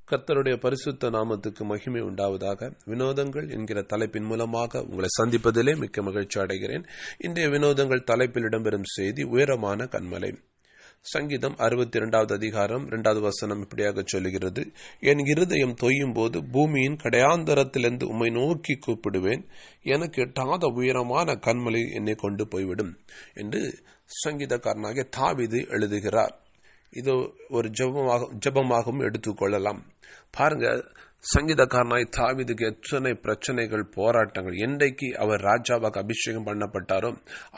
கர்த்தருடைய பரிசுத்த நாமத்துக்கு மகிமை உண்டாவதாக. வினோதங்கள் என்கிற தலைப்பின் மூலமாக உங்களை சந்திப்பதிலே மிக்க மகிழ்ச்சி அடைகிறேன். இன்றைய வினோதங்கள் தலைப்பில் இடம்பெறும் செய்தி உயரமான கன்மலை. சங்கீதம் 62வது அதிகாரம் 2வது வசனம் இப்படியாக சொல்லுகிறது: என் இருதயம் தொய்யும் போது பூமியின் கடையாந்தரத்திலிருந்து உம்மை நோக்கி கூப்பிடுவேன், எனக்கு எட்டாத உயரமான கன்மலை என்னை கொண்டு போய்விடும் என்று சங்கீதக்காரனாகிய தாவீது எழுதுகிறார். இது ஒரு ஜெபமாகவும் எடுத்துக்கொள்ளலாம். பாருங்க, சங்கீதக்காரனாய் தாவீதுக்கு எத்தனை பிரச்சனைகள், போராட்டங்கள். என்றைக்கு அவர் ராஜாவாக அபிஷேகம் பண்ணப்பட்டாரோ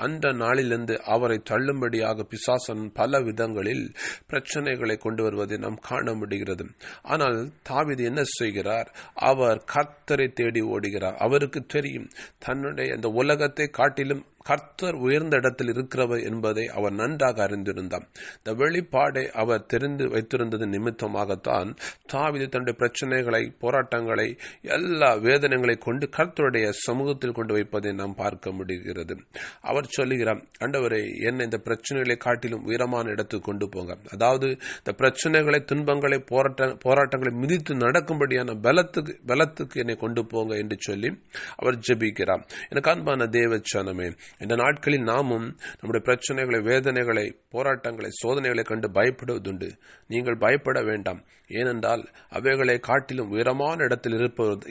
அந்த நாளிலிருந்து அவரை தள்ளும்படியாக பிசாசன் பல விதங்களில் பிரச்சனைகளை கொண்டு வருவதை நாம் காண முடிகிறது. ஆனால் தாவீது என்ன செய்கிறார்? அவர் கர்த்தரை தேடி ஓடுகிறார். அவருக்கு தெரியும், தன்னுடைய இந்த உலகத்தை காட்டிலும் கர்த்தர் உயர்ந்த இடத்தில் இருக்கிறவர் என்பதை அவர் நன்றாக அறிந்திருந்தார். இந்த வெளிப்பாடை அவர் தெரிந்து வைத்திருந்தது நிமித்தமாகத்தான் தாவீது தன்னுடைய பிரச்சனைகளை, போராட்டங்களை, எல்லா வேதனைகளை கொண்டு கர்த்தருடைய சமூகத்தில் கொண்டு வைப்பதை நாம் பார்க்க முடிகிறது. அவர் சொல்லுகிறார், ஆண்டவரே, என்னை இந்த பிரச்சனைகளை காட்டிலும் உயரமான இடத்துக்கு கொண்டு போங்க. அதாவது இந்த பிரச்சனைகளை, துன்பங்களை, போராட்டங்களை மிதித்து நடக்கும்படியான பலத்துக்கு என்னை கொண்டு போங்க என்று சொல்லி அவர் ஜெபிக்கிறார். எனக்கு அன்பான தேவச்சனமே, இந்த நாட்களில் நாமும் நம்முடைய பிரச்சனைகளை, வேதனைகளை, போராட்டங்களை, சோதனைகளை கண்டு பயப்படுவதுண்டு. நீங்கள் பயப்பட வேண்டாம். ஏனென்றால் அவைகளை காட்டிலும் உயரமான இடத்தில்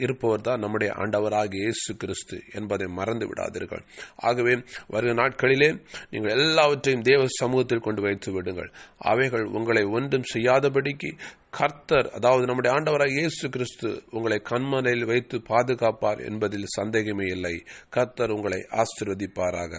இருப்பவர் தான் நம்முடைய ஆண்டவராகிய இயேசு கிறிஸ்து என்பதை மறந்து விடாதீர்கள். ஆகவே வருகிற நாட்களிலே நீங்கள் எல்லாவற்றையும் தேவ சமூகத்தில் கொண்டு வைத்து விடுங்கள். அவைகள் உங்களை ஒன்றும் செய்யாதபடிக்கு கர்த்தர், அதாவது நம்முடைய ஆண்டவராகிய இயேசு கிறிஸ்து உங்களை கன்மலையில் வைத்து பாதுகாப்பார் என்பதில் சந்தேகமே இல்லை. கர்த்தர் உங்களை ஆசீர்வதிப்பாராக.